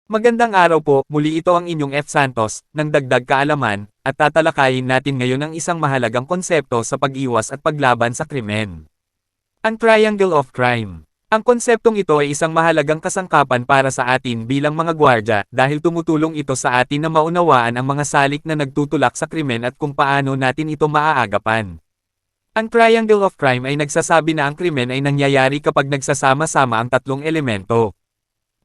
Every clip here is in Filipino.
Magandang araw po, muli ito ang inyong F. Santos, ng Dagdag Kaalaman, at tatalakayin natin ngayon ang isang mahalagang konsepto sa pag-iwas at paglaban sa krimen. Ang Triangle of Crime. Ang konseptong ito ay isang mahalagang kasangkapan para sa atin bilang mga gwardya dahil tumutulong ito sa atin na maunawaan ang mga salik na nagtutulak sa krimen at kung paano natin ito maaagapan. Ang Triangle of Crime ay nagsasabi na ang krimen ay nangyayari kapag nagsasama-sama ang tatlong elemento.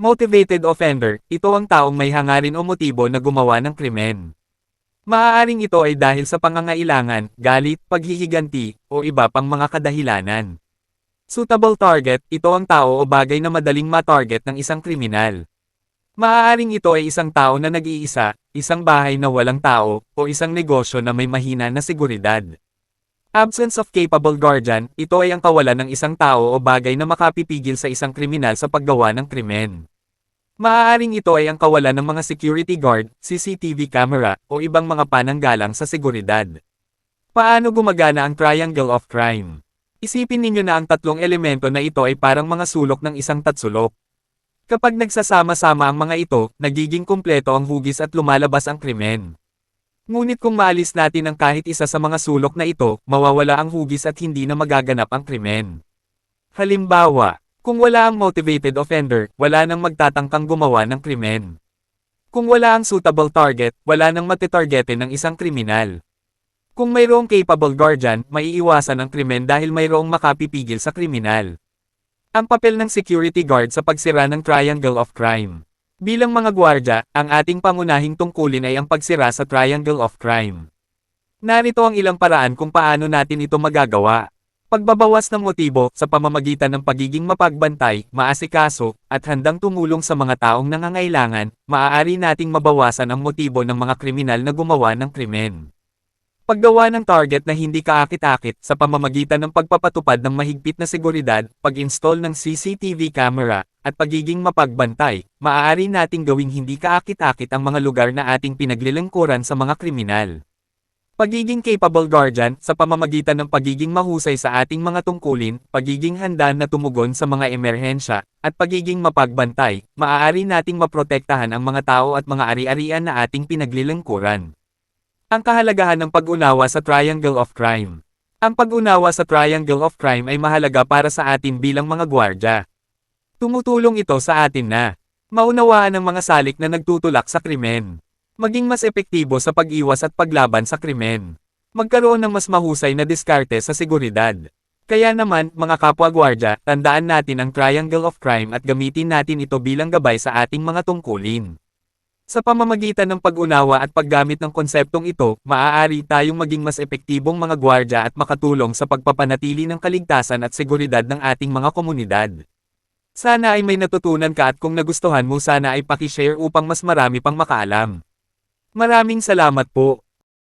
Motivated offender, ito ang taong may hangarin o motibo na gumawa ng krimen. Maaaring ito ay dahil sa pangangailangan, galit, paghihiganti, o iba pang mga kadahilanan. Suitable target, ito ang tao o bagay na madaling ma-target ng isang kriminal. Maaaring ito ay isang tao na nag-iisa, isang bahay na walang tao, o isang negosyo na may mahina na seguridad. Absence of capable guardian, ito ay ang kawalan ng isang tao o bagay na makapipigil sa isang kriminal sa paggawa ng krimen. Maaaring ito ay ang kawalan ng mga security guard, CCTV camera, o ibang mga pananggalang sa seguridad. Paano gumagana ang Triangle of Crime? Isipin ninyo na ang tatlong elemento na ito ay parang mga sulok ng isang tatsulok. Kapag nagsasama-sama ang mga ito, nagiging kumpleto ang hugis at lumalabas ang krimen. Ngunit kung maalis natin ang kahit isa sa mga sulok na ito, mawawala ang hugis at hindi na magaganap ang krimen. Halimbawa, kung wala ang motivated offender, wala nang magtatangkang gumawa ng krimen. Kung wala ang suitable target, wala nang matitargetin ng isang kriminal. Kung mayroong capable guardian, maiiwasan ang krimen dahil mayroong makapipigil sa kriminal. Ang papel ng security guard sa pagsira ng Triangle of Crime. Bilang mga gwardya, ang ating pangunahing tungkulin ay ang pagsira sa Triangle of Crime. Narito ang ilang paraan kung paano natin ito magagawa. Pagbabawas ng motibo sa pamamagitan ng pagiging mapagbantay, maasikaso, at handang tumulong sa mga taong nangangailangan, maaari nating mabawasan ang motibo ng mga kriminal na gumawa ng krimen. Paggawa ng target na hindi kaakit-akit sa pamamagitan ng pagpapatupad ng mahigpit na seguridad, pag-install ng CCTV camera, at pagiging mapagbantay, maaari nating gawing hindi kaakit-akit ang mga lugar na ating pinaglilingkuran sa mga kriminal. Pagiging capable guardian sa pamamagitan ng pagiging mahusay sa ating mga tungkulin, pagiging handa na tumugon sa mga emerhensya, at pagiging mapagbantay, maaari nating maprotektahan ang mga tao at mga ari-arian na ating pinaglilingkuran. Ang kahalagahan ng pag-unawa sa Triangle of Crime. Ang pag-unawa sa Triangle of Crime ay mahalaga para sa atin bilang mga gwardya. Tumutulong ito sa atin na maunawaan ang mga salik na nagtutulak sa krimen. Maging mas epektibo sa pag-iwas at paglaban sa krimen. Magkaroon ng mas mahusay na diskarte sa seguridad. Kaya naman, mga kapwa-gwardya, tandaan natin ang Triangle of Crime at gamitin natin ito bilang gabay sa ating mga tungkulin. Sa pamamagitan ng pag-unawa at paggamit ng konseptong ito, maaari tayong maging mas epektibong mga gwardya at makatulong sa pagpapanatili ng kaligtasan at seguridad ng ating mga komunidad. Sana ay may natutunan ka at kung nagustuhan mo sana ay paki-share upang mas marami pang makaalam. Maraming salamat po.